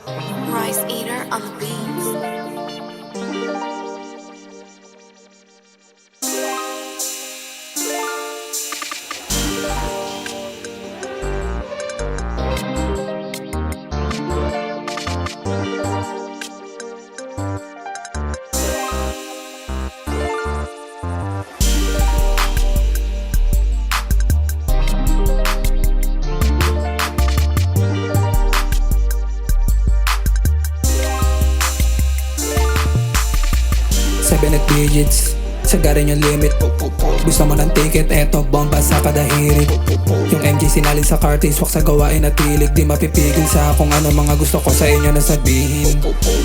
Rice Eater on the beats. Seven at digits, sagarin yung limit. Gusto mo ng ticket, eto bomba sa kada hirit. Yung MG sinalin sa cartings, wak sa gawain at tilig. Di mapipigil sa kung ano mga gusto ko sa inyo na sabihin.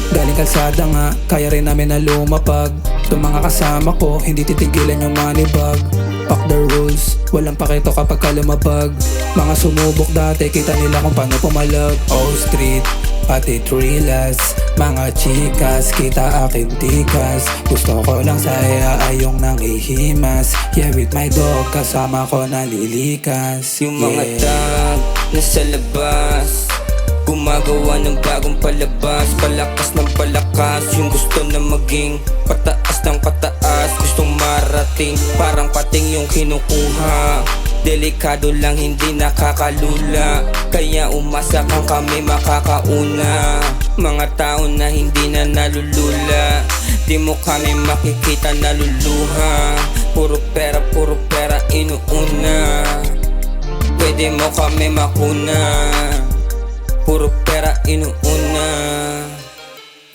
Galing kalsada nga, kaya rin namin na lumapag. Itong mga kasama ko, hindi titigilan yung money bag. Fuck the rules, walang pakito kapag ka lumabag. Mga sumubok dati, kita nila kung paano pumalag. Oh street, pati trillas, mga chikas, kita akin tikas. Gusto ko lang saya ay yung nanghihimas. Yeah, with my dog, kasama ko nalilikas. Yung mga tag nasa labas, gumagawa ng bagong palabas. Palakas ng palakas, yung gusto na maging pataas ng pataas. Gustong marating, parang pating yung kinukuha. Delikado lang, hindi nakakalula. Kaya umasa kang kami makakauna. Mga tao na hindi na nalulula, di mo kami makikita naluluha. Puro pera inuuna. Pwede mo kami makuna. Puro pera inuuna.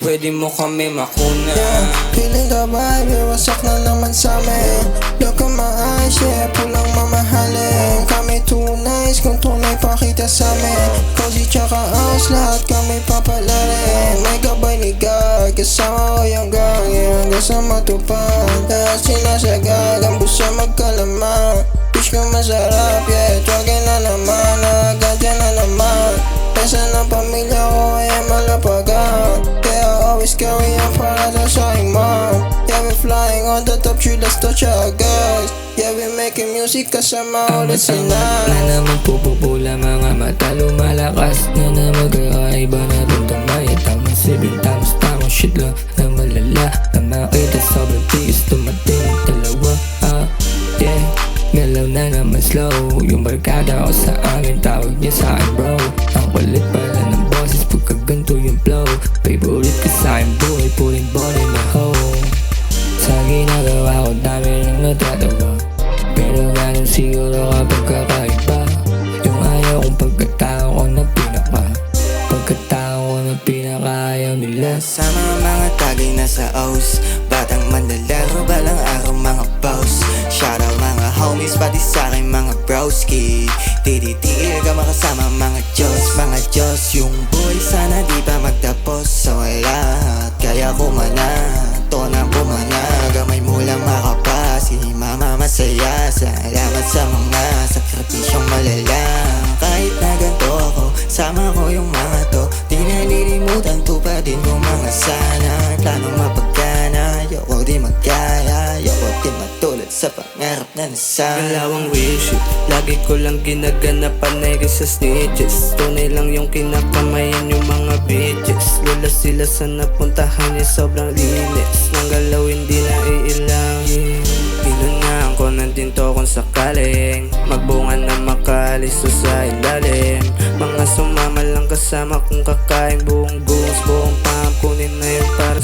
Pwede mo kami makuna. Feeling the vibe, wasak na naman sa amin. Look at my eyes, yeah, pulang mamahalin. Kami too nice, kung tunay pakita sa amin. Cozy tsaka house, lahat kami papalarin. May gabay ni God, kasama ko yung gang, yeah, hanggang sa matupad. Lahat sinasagad, ang busa magkalaman. Bitch ko masarap, yeah, jogging na naman. Nagagandyan na naman. Pesa ng pamilya ko ay malapagan. Always carry on para sa aking mom. Yeah, we flying on the top tree, let's touch our guys. Yeah, we making music kasama ulit sila. Na naman pupupula, mga mata lumalakas. Na naman kakaiba na bundang may tamang 7 times tamang shit lang na malala. Na makita sobrang tiis, tumating dalawa. Yeah, galaw na naman slow. Yung barkada ko sa amin, tawag niya sa akin bro. Ang kulit pala ng boses, pagkaganto yung flow. Favorite ka sa akin buhay, puling body na hoe. Sa ginagawa ko, dami nang natatawa. Pero ganun siguro kapag kakaiba. Yung ayaw kong pagkatao ko na pinaka. Pagkatao ko na pinaka ayaw nila. Sa mga tagay na sa O's, batang mandalaro, balang araw mga boss. Shoutout mga homies, pati sa akin mga broski. Tititigil ka makasama mga Diyos. Yung buhay sana di pa magtapos sa lahat. Kaya kumanat, tonang kumanat. Gamay mo lang makapa, si mama masaya. Salamat sa mga sakripisyong malala. Kahit na ganito ako, sama ko yung mga to. Di nalilimutan, tupadin ko mga sana. Plano mapagkana, ayoko di magkaya. Ayoko di matulad sa pangarap na nasa. Dalawang wish it, lagi ko lang ginaganapan ay sa snitches. Tunay lang yung kinakamayan yung mga bitches. Lula sila sa napuntahan niya, sobrang linis. Nang galaw hindi na iilang. Pinunaan ko nandito kung sakaling magbunga na makalisto sa ilalim. Mga sumama lang kasama kung kakain buong buong pampunin na yun para